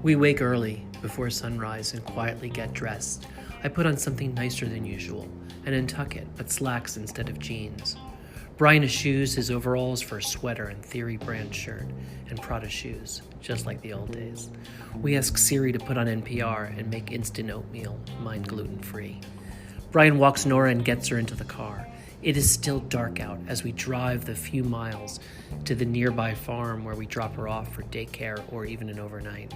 We wake early, before sunrise, and quietly get dressed. I put on something nicer than usual, an Untuckit, but slacks instead of jeans. Brian eschews his overalls for a sweater and Theory brand shirt, and Prada shoes, just like the old days. We ask Siri to put on NPR and make instant oatmeal, mine gluten-free. Brian walks Nora and gets her into the car. It is still dark out as we drive the few miles to the nearby farm where we drop her off for daycare or even an overnight.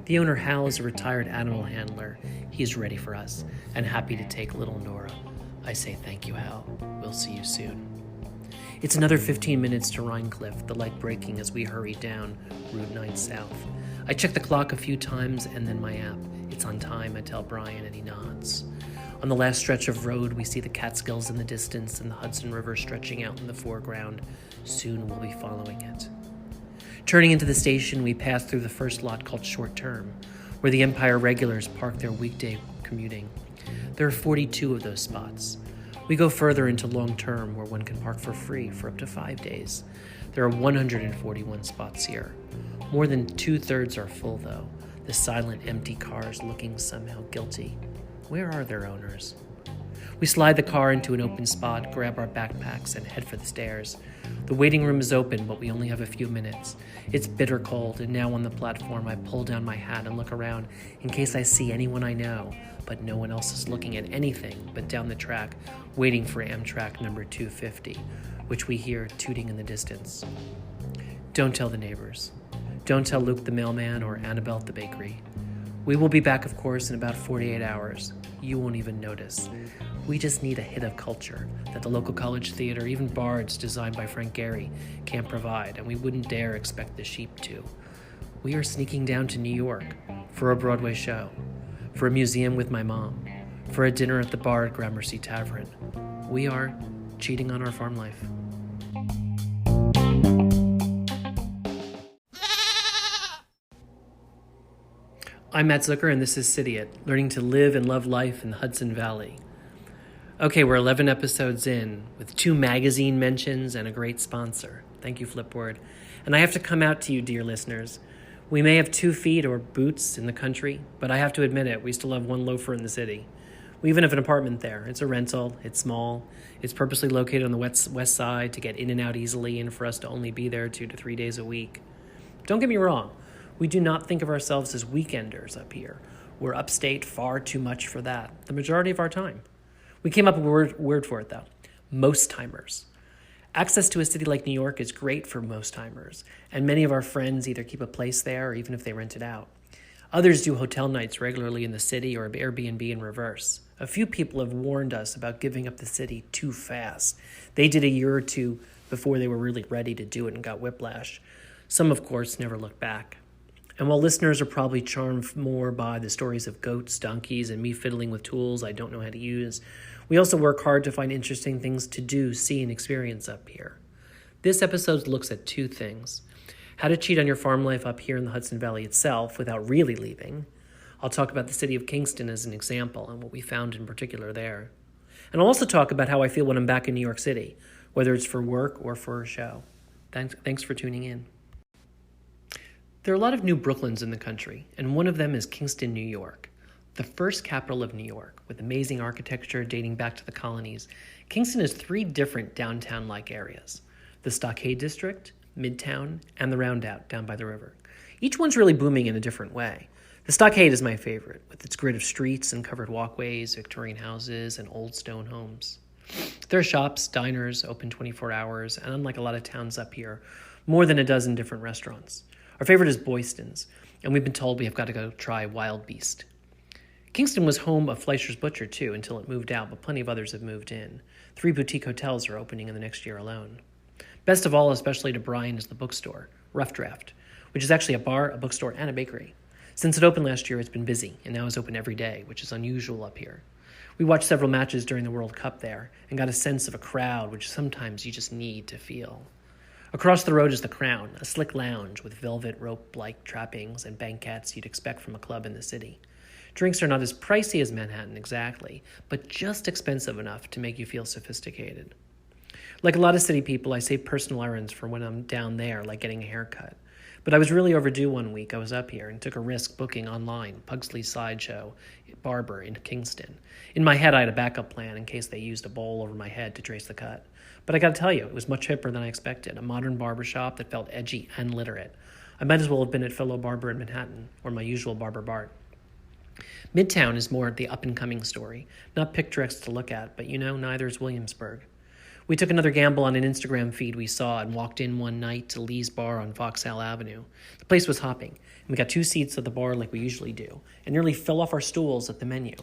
The owner, Hal, is a retired animal handler. He is ready for us and happy to take little Nora. I say thank you, Hal. We'll see you soon. It's another 15 minutes to Rhinecliff, the light breaking as we hurry down Route 9 South. I check the clock a few times and then my app. It's on time, I tell Brian, and he nods. On the last stretch of road, we see the Catskills in the distance and the Hudson River stretching out in the foreground. Soon we'll be following it. Turning into the station, we pass through the first lot called Short Term, where the Empire regulars park their weekday commuting. There are 42 of those spots. We go further into Long Term, where one can park for free for up to 5 days. There are 141 spots here. More than 2/3 are full, though, the silent, empty cars looking somehow guilty. Where are their owners? We slide the car into an open spot, grab our backpacks, and head for the stairs. The waiting room is open, but we only have a few minutes. It's bitter cold, and now on the platform, I pull down my hat and look around in case I see anyone I know, but no one else is looking at anything but down the track, waiting for Amtrak number 250, which we hear tooting in the distance. Don't tell the neighbors. Don't tell Luke the mailman or Annabelle at the bakery. We will be back, of course, in about 48 hours. You won't even notice. We just need a hit of culture that the local college theater, even Bard's, designed by Frank Gehry, can't provide, and we wouldn't dare expect the sheep to. We are sneaking down to New York for a Broadway show, for a museum with my mom, for a dinner at the bar at Gramercy Tavern. We are cheating on our farm life. I'm Matt Zucker, and this is Cidiot, learning to live and love life in the Hudson Valley. Okay, we're 11 episodes in, with 2 magazine mentions and a great sponsor. Thank you, Flipboard. And I have to come out to you, dear listeners. We may have 2 feet or boots in the country, but I have to admit it, we still have 1 loafer in the city. We even have an apartment there. It's a rental, it's small, it's purposely located on the west side to get in and out easily and for us to only be there 2 to 3 days a week. Don't get me wrong, we do not think of ourselves as weekenders up here. We're upstate far too much for that, the majority of our time. We came up with a word for it, though. Most-timers. Access to a city like New York is great for most-timers, and many of our friends either keep a place there or even if they rent it out. Others do hotel nights regularly in the city or Airbnb in reverse. A few people have warned us about giving up the city too fast. They did a year or 2 before they were really ready to do it and got whiplash. Some, of course, never look back. And while listeners are probably charmed more by the stories of goats, donkeys, and me fiddling with tools I don't know how to use, we also work hard to find interesting things to do, see, and experience up here. This episode looks at 2 things. How to cheat on your farm life up here in the Hudson Valley itself without really leaving. I'll talk about the city of Kingston as an example and what we found in particular there. And I'll also talk about how I feel when I'm back in New York City, whether it's for work or for a show. Thanks for tuning in. There are a lot of new Brooklyns in the country, and one of them is Kingston, New York. The first capital of New York, with amazing architecture dating back to the colonies, Kingston has 3 different downtown-like areas: the Stockade District, Midtown, and the Roundout down by the river. Each one's really booming in a different way. The Stockade is my favorite, with its grid of streets and covered walkways, Victorian houses, and old stone homes. There are shops, diners, open 24 hours, and unlike a lot of towns up here, more than a dozen different restaurants. Our favorite is Boyston's, and we've been told we have got to go try Wild Beast. Kingston was home of Fleischer's Butcher, too, until it moved out, but plenty of others have moved in. 3 boutique hotels are opening in the next year alone. Best of all, especially to Brian, is the bookstore, Rough Draft, which is actually a bar, a bookstore, and a bakery. Since it opened last year, it's been busy, and now is open every day, which is unusual up here. We watched several matches during the World Cup there, and got a sense of a crowd, which sometimes you just need to feel. Across the road is the Crown, a slick lounge with velvet rope-like trappings and banquettes you'd expect from a club in the city. Drinks are not as pricey as Manhattan exactly, but just expensive enough to make you feel sophisticated. Like a lot of city people, I save personal errands for when I'm down there, like getting a haircut. But I was really overdue one week. I was up here and took a risk booking online, Pugsley Sideshow Barber in Kingston. In my head, I had a backup plan in case they used a bowl over my head to trace the cut. But I gotta tell you, it was much hipper than I expected. A modern barber shop that felt edgy and literate. I might as well have been at Fellow Barber in Manhattan, or my usual Barber Bart. Midtown is more the up-and-coming story. Not picturesque to look at, but neither is Williamsburg. We took another gamble on an Instagram feed we saw and walked in one night to Lee's Bar on Vauxhall Avenue. The place was hopping, and we got 2 seats at the bar like we usually do, and nearly fell off our stools at the menu.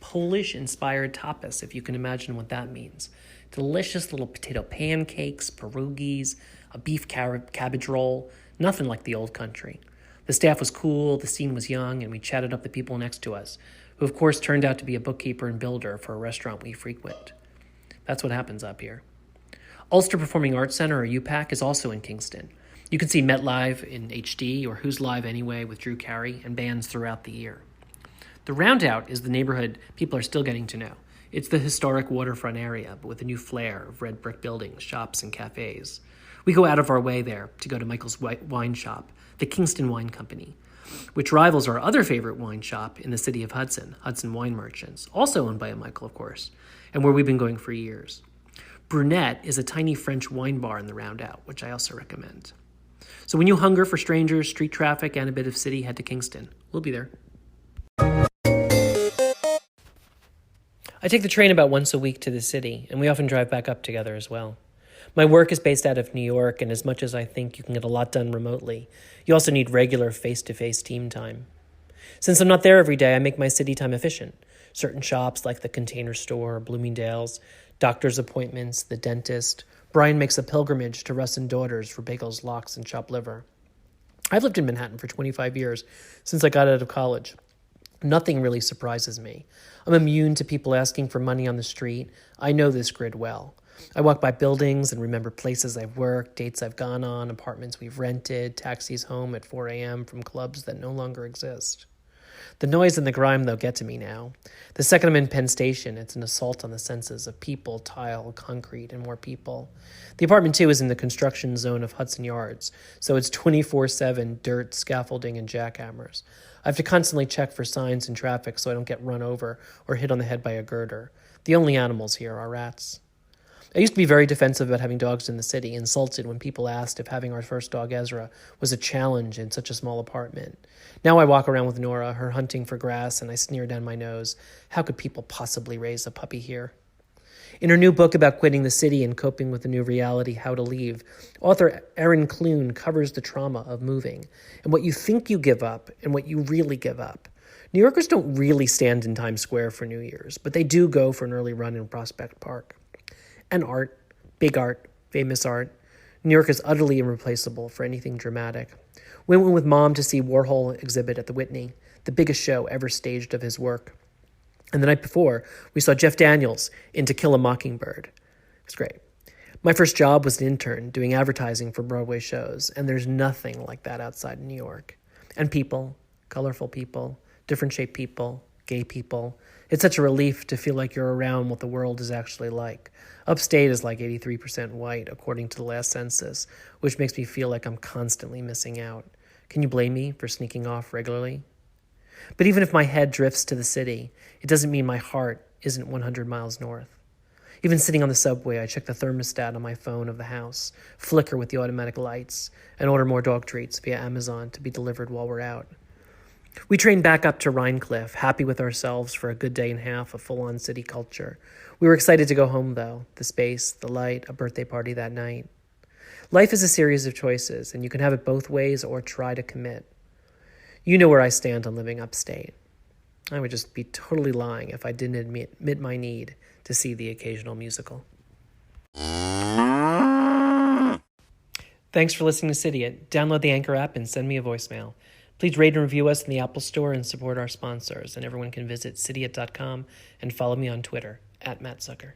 Polish-inspired tapas, if you can imagine what that means. Delicious little potato pancakes, pierogies, a beef cabbage roll, nothing like the old country. The staff was cool, the scene was young, and we chatted up the people next to us, who of course turned out to be a bookkeeper and builder for a restaurant we frequent. That's what happens up here. Ulster Performing Arts Center, or UPAC, is also in Kingston. You can see Met Live in HD or Who's Live Anyway with Drew Carey and bands throughout the year. The Roundout is the neighborhood people are still getting to know. It's the historic waterfront area, but with a new flair of red brick buildings, shops, and cafes. We go out of our way there to go to Michael's wine shop, the Kingston Wine Company, which rivals our other favorite wine shop in the city of Hudson, Hudson Wine Merchants, also owned by a Michael, of course, and where we've been going for years. Brunette is a tiny French wine bar in the Roundout, which I also recommend. So when you hunger for strangers, street traffic, and a bit of city, head to Kingston. We'll be there. I take the train about once a week to the city, and we often drive back up together as well. My work is based out of New York, and as much as I think you can get a lot done remotely, you also need regular face-to-face team time. Since I'm not there every day, I make my city time efficient. Certain shops like the Container Store, Bloomingdale's, doctor's appointments, the dentist. Brian makes a pilgrimage to Russ and Daughters for bagels, lox, and chopped liver. I've lived in Manhattan for 25 years, since I got out of college. Nothing really surprises me. I'm immune to people asking for money on the street. I know this grid well. I walk by buildings and remember places I've worked, dates I've gone on, apartments we've rented, taxis home at 4 a.m. from clubs that no longer exist. The noise and the grime, though, get to me now. The second I'm in Penn Station, it's an assault on the senses of people, tile, concrete, and more people. The apartment, too, is in the construction zone of Hudson Yards, so it's 24/7 dirt, scaffolding, and jackhammers. I have to constantly check for signs and traffic so I don't get run over or hit on the head by a girder. The only animals here are rats. I used to be very defensive about having dogs in the city, insulted when people asked if having our first dog, Ezra, was a challenge in such a small apartment. Now I walk around with Nora, her hunting for grass, and I sneer down my nose. How could people possibly raise a puppy here? In her new book about quitting the city and coping with the new reality, How to Leave, author Erin Clune covers the trauma of moving and what you think you give up and what you really give up. New Yorkers don't really stand in Times Square for New Year's, but they do go for an early run in Prospect Park. And art, big art, famous art. New York is utterly irreplaceable for anything dramatic. We went with Mom to see Warhol exhibit at the Whitney, the biggest show ever staged of his work. And the night before, we saw Jeff Daniels in To Kill a Mockingbird. It was great. My first job was an intern doing advertising for Broadway shows, and there's nothing like that outside New York. And people, colorful people, different shaped people, gay people. It's such a relief to feel like you're around what the world is actually like. Upstate is like 83% white, according to the last census, which makes me feel like I'm constantly missing out. Can you blame me for sneaking off regularly? But even if my head drifts to the city, it doesn't mean my heart isn't 100 miles north. Even sitting on the subway, I check the thermostat on my phone of the house, flicker with the automatic lights, and order more dog treats via Amazon to be delivered while we're out. We trained back up to Rhinecliff, happy with ourselves for a good day and a half of full-on city culture. We were excited to go home, though. The space, the light, a birthday party that night. Life is a series of choices, and you can have it both ways or try to commit. You know where I stand on living upstate. I would just be totally lying if I didn't admit my need to see the occasional musical. Thanks for listening to City It. Download the Anchor app and send me a voicemail. Please rate and review us in the Apple Store and support our sponsors. And everyone can visit cityit.com and follow me on Twitter @MattZucker.